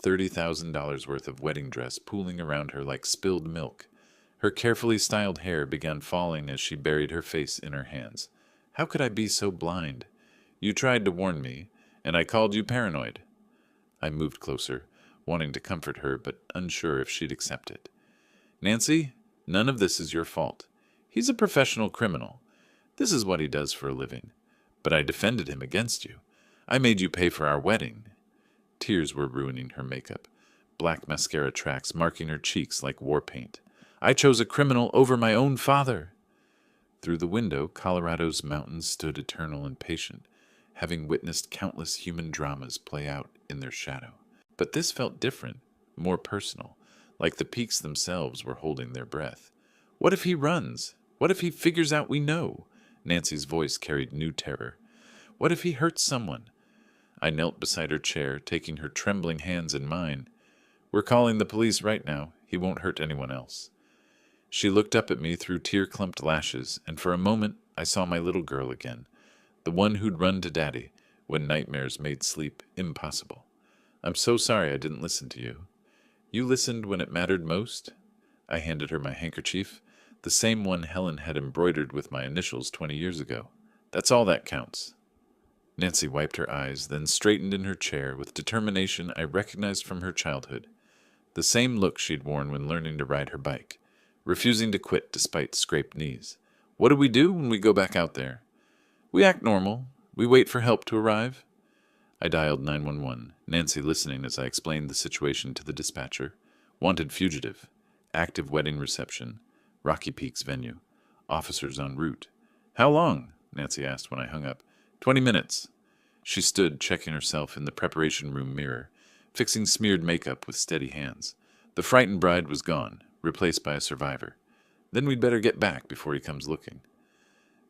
$30,000 worth of wedding dress pooling around her like spilled milk. Her carefully styled hair began falling as she buried her face in her hands. How could I be so blind? You tried to warn me, and I called you paranoid. I moved closer, wanting to comfort her, but unsure if she'd accept it. Nancy, none of this is your fault. He's a professional criminal. This is what he does for a living. But I defended him against you. I made you pay for our wedding. Tears were ruining her makeup, black mascara tracks marking her cheeks like war paint. I chose a criminal over my own father. Through the window, Colorado's mountains stood eternal and patient, having witnessed countless human dramas play out in their shadow. But this felt different, more personal, like the peaks themselves were holding their breath. What if he runs? What if he figures out we know? Nancy's voice carried new terror. What if he hurts someone? I knelt beside her chair, taking her trembling hands in mine. We're calling the police right now. He won't hurt anyone else. She looked up at me through tear-clumped lashes, and for a moment I saw my little girl again, the one who'd run to Daddy when nightmares made sleep impossible. I'm so sorry I didn't listen to you. You listened when it mattered most? I handed her my handkerchief, the same one Helen had embroidered with my initials 20 years ago. That's all that counts. Nancy wiped her eyes, then straightened in her chair with determination I recognized from her childhood. The same look she'd worn when learning to ride her bike, refusing to quit despite scraped knees. What do we do when we go back out there? We act normal. We wait for help to arrive. I dialed 911, Nancy listening as I explained the situation to the dispatcher. Wanted fugitive. Active wedding reception. Rocky Peaks venue. Officers en route. How long? Nancy asked when I hung up. 20 minutes. She stood checking herself in the preparation room mirror, fixing smeared makeup with steady hands. The frightened bride was gone, replaced by a survivor. Then we'd better get back before he comes looking.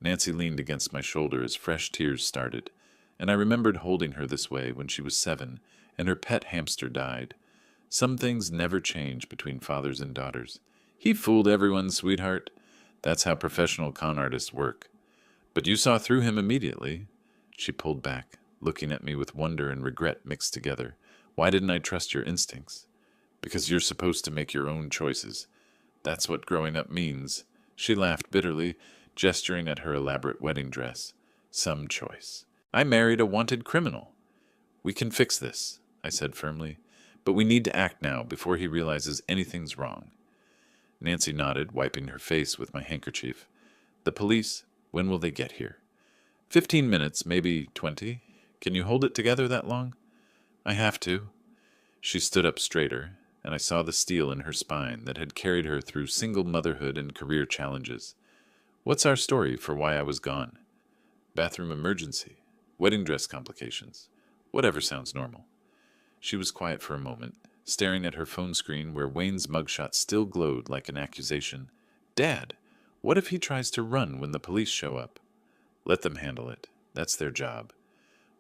Nancy leaned against my shoulder as fresh tears started, and I remembered holding her this way when she was 7 and her pet hamster died. Some things never change between fathers and daughters. He fooled everyone, sweetheart. That's how professional con artists work. But you saw through him immediately. She pulled back, looking at me with wonder and regret mixed together. Why didn't I trust your instincts? Because you're supposed to make your own choices. That's what growing up means. She laughed bitterly, gesturing at her elaborate wedding dress. Some choice. I married a wanted criminal. We can fix this, I said firmly, but we need to act now before he realizes anything's wrong. Nancy nodded, wiping her face with my handkerchief. The police, when will they get here? 15 minutes, maybe 20. Can you hold it together that long? I have to. She stood up straighter, and I saw the steel in her spine that had carried her through single motherhood and career challenges. What's our story for why I was gone? Bathroom emergency, wedding dress complications, whatever sounds normal. She was quiet for a moment, staring at her phone screen where Wayne's mugshot still glowed like an accusation. Dad, what if he tries to run when the police show up? Let them handle it. That's their job.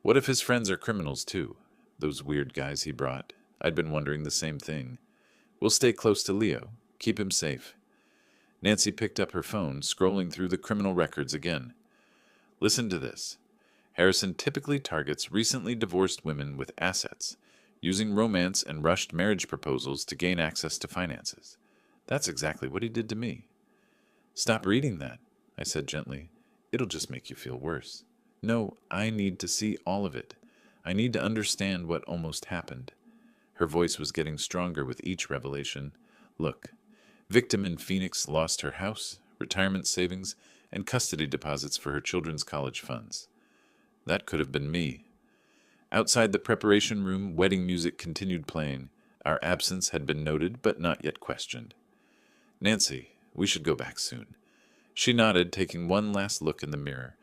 What if his friends are criminals too? Those weird guys he brought. I'd been wondering the same thing. We'll stay close to Leo. Keep him safe. Nancy picked up her phone, scrolling through the criminal records again. Listen to this. Harrison typically targets recently divorced women with assets, using romance and rushed marriage proposals to gain access to finances. That's exactly what he did to me. Stop reading that, I said gently. It'll just make you feel worse. No, I need to see all of it. I need to understand what almost happened. Her voice was getting stronger with each revelation. Look, victim in Phoenix lost her house, retirement savings, and custody deposits for her children's college funds. That could have been me. Outside the preparation room, wedding music continued playing. Our absence had been noted, but not yet questioned. Nancy, we should go back soon. She nodded, taking one last look in the mirror.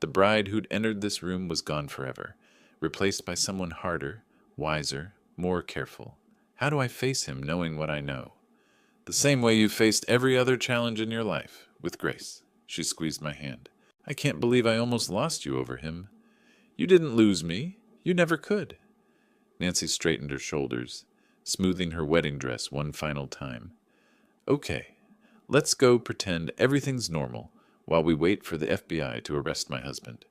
The bride who'd entered this room was gone forever, replaced by someone harder, wiser, more careful. How do I face him knowing what I know? The same way you faced every other challenge in your life, with grace. She squeezed my hand. I can't believe I almost lost you over him. You didn't lose me. You never could. Nancy straightened her shoulders, smoothing her wedding dress one final time. Okay, let's go pretend everything's normal while we wait for the FBI to arrest my husband.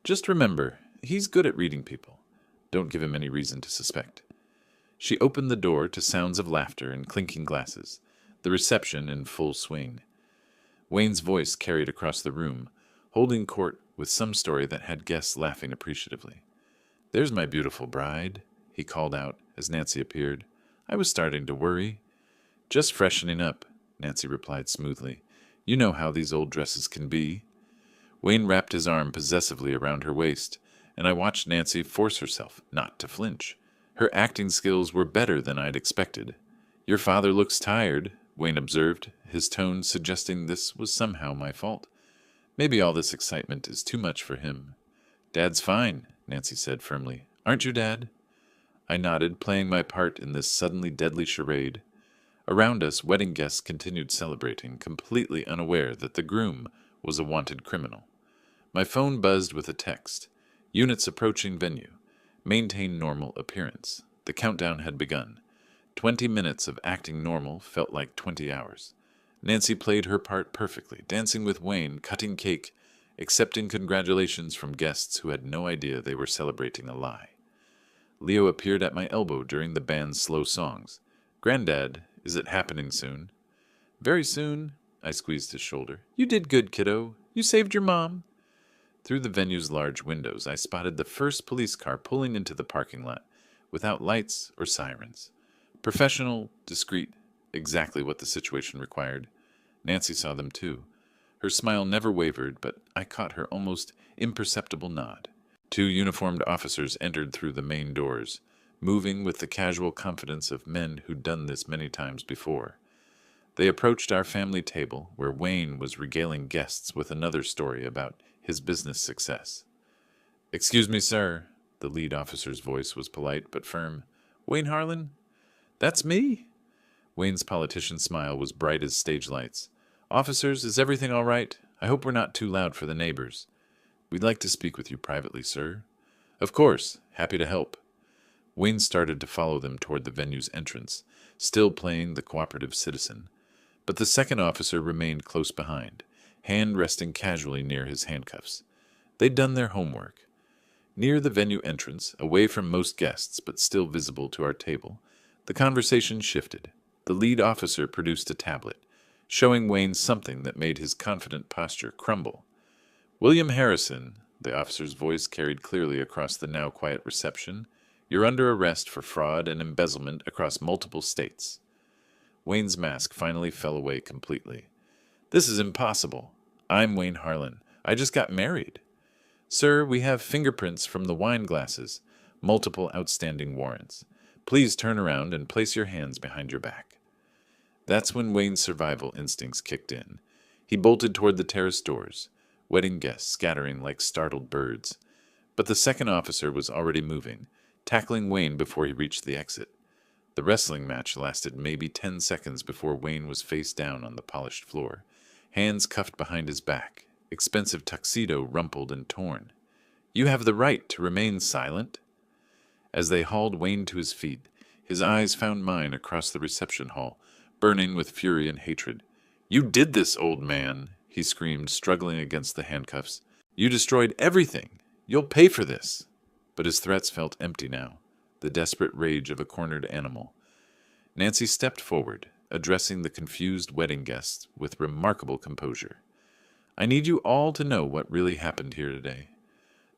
Just remember, he's good at reading people. Don't give him any reason to suspect. She opened the door to sounds of laughter and clinking glasses, the reception in full swing. Wayne's voice carried across the room, holding court with some story that had guests laughing appreciatively. There's my beautiful bride, he called out as Nancy appeared. I was starting to worry. Just freshening up, Nancy replied smoothly. You know how these old dresses can be. Wayne wrapped his arm possessively around her waist, and I watched Nancy force herself not to flinch. Her acting skills were better than I'd expected. Your father looks tired, Wayne observed, his tone suggesting this was somehow my fault. Maybe all this excitement is too much for him. Dad's fine, Nancy said firmly. Aren't you, Dad? I nodded, playing my part in this suddenly deadly charade. Around us, wedding guests continued celebrating, completely unaware that the groom was a wanted criminal. My phone buzzed with a text. Units approaching venue. Maintain normal appearance. The countdown had begun. 20 minutes of acting normal felt like 20 hours. Nancy played her part perfectly, dancing with Wayne, cutting cake, accepting congratulations from guests who had no idea they were celebrating a lie. Leo appeared at my elbow during the band's slow songs. Granddad, is it happening soon? Very soon, I squeezed his shoulder. You did good, kiddo. You saved your mom. Through the venue's large windows, I spotted the first police car pulling into the parking lot, without lights or sirens. Professional, discreet, exactly what the situation required. Nancy saw them too. Her smile never wavered, but I caught her almost imperceptible nod. 2 uniformed officers entered through the main doors, moving with the casual confidence of men who'd done this many times before. They approached our family table, where Wayne was regaling guests with another story about his business success. Excuse me, sir. The lead officer's voice was polite but firm. Wayne Harlan? That's me. Wayne's politician smile was bright as stage lights. Officers, is everything all right? I hope we're not too loud for the neighbors. We'd like to speak with you privately, sir. Of course. Happy to help. Wayne started to follow them toward the venue's entrance, still playing the cooperative citizen. But the second officer remained close behind, hand resting casually near his handcuffs. They'd done their homework. Near the venue entrance, away from most guests but still visible to our table, the conversation shifted. The lead officer produced a tablet, showing Wayne something that made his confident posture crumble. William Harrison, the officer's voice carried clearly across the now quiet reception, you're under arrest for fraud and embezzlement across multiple states. Wayne's mask finally fell away completely. This is impossible. I'm Wayne Harlan. I just got married. Sir, we have fingerprints from the wine glasses, multiple outstanding warrants. Please turn around and place your hands behind your back. That's when Wayne's survival instincts kicked in. He bolted toward the terrace doors, wedding guests scattering like startled birds. But the second officer was already moving, tackling Wayne before he reached the exit. The wrestling match lasted maybe 10 seconds before Wayne was face down on the polished floor, hands cuffed behind his back, expensive tuxedo rumpled and torn. You have the right to remain silent. As they hauled Wayne to his feet, his eyes found mine across the reception hall, burning with fury and hatred. You did this, old man, he screamed, struggling against the handcuffs. You destroyed everything. You'll pay for this. But his threats felt empty now, the desperate rage of a cornered animal. Nancy stepped forward, addressing the confused wedding guests with remarkable composure. I need you all to know what really happened here today.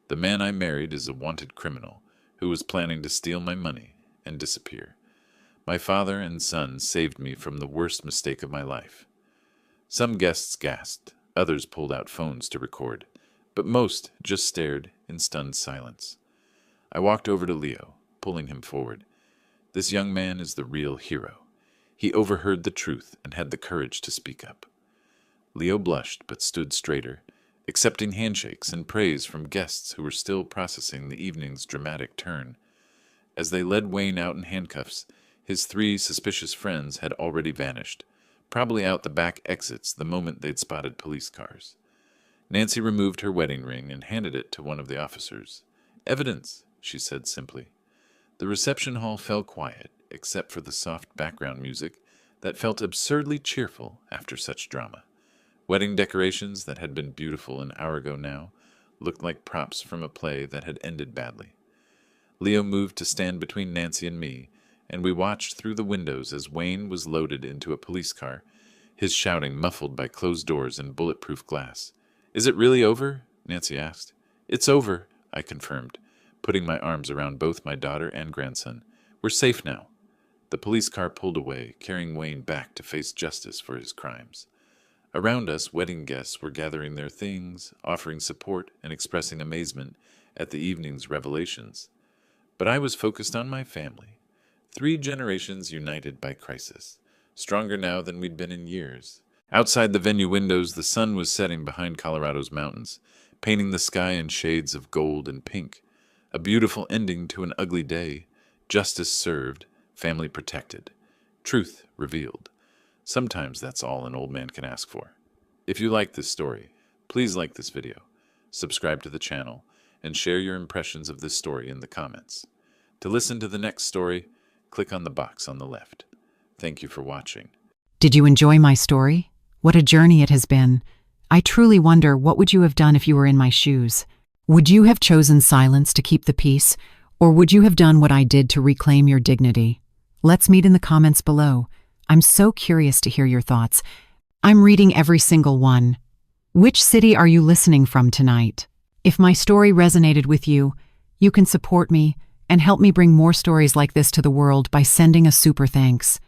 The man I married is a wanted criminal who was planning to steal my money and disappear. My father and son saved me from the worst mistake of my life. Some guests gasped, others pulled out phones to record, but most just stared in stunned silence. I walked over to Leo, pulling him forward. This young man is the real hero. He overheard the truth and had the courage to speak up. Leo blushed but stood straighter, accepting handshakes and praise from guests who were still processing the evening's dramatic turn. As they led Wayne out in handcuffs, his 3 suspicious friends had already vanished, probably out the back exits the moment they'd spotted police cars. Nancy removed her wedding ring and handed it to one of the officers. Evidence, she said simply. The reception hall fell quiet, except for the soft background music that felt absurdly cheerful after such drama. Wedding decorations that had been beautiful an hour ago now looked like props from a play that had ended badly. Leo moved to stand between Nancy and me, and we watched through the windows as Wayne was loaded into a police car, his shouting muffled by closed doors and bulletproof glass. Is it really over? Nancy asked. It's over, I confirmed, putting my arms around both my daughter and grandson. We're safe now. The police car pulled away, carrying Wayne back to face justice for his crimes. Around us, wedding guests were gathering their things, offering support and expressing amazement at the evening's revelations. But I was focused on my family. 3 generations united by crisis, stronger now than we'd been in years. Outside the venue windows, the sun was setting behind Colorado's mountains, painting the sky in shades of gold and pink. A beautiful ending to an ugly day. Justice served, family protected, truth revealed. Sometimes that's all an old man can ask for. If you like this story, please like this video, subscribe to the channel, and share your impressions of this story in the comments. To listen to the next story, click on the box on the left. Thank you for watching. Did you enjoy my story? What a journey it has been. I truly wonder, what would you have done if you were in my shoes? Would you have chosen silence to keep the peace, or would you have done what I did to reclaim your dignity? Let's meet in the comments below. I'm so curious to hear your thoughts. I'm reading every single one. Which city are you listening from tonight? If my story resonated with you, you can support me and help me bring more stories like this to the world by sending a super thanks.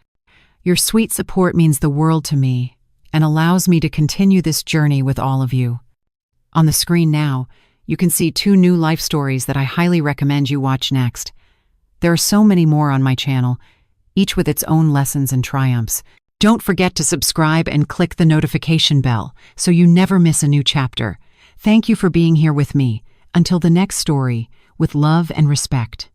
Your sweet support means the world to me and allows me to continue this journey with all of you. On the screen now, you can see 2 new life stories that I highly recommend you watch next. There are so many more on my channel, each with its own lessons and triumphs. Don't forget to subscribe and click the notification bell so you never miss a new chapter. Thank you for being here with me. Until the next story, with love and respect.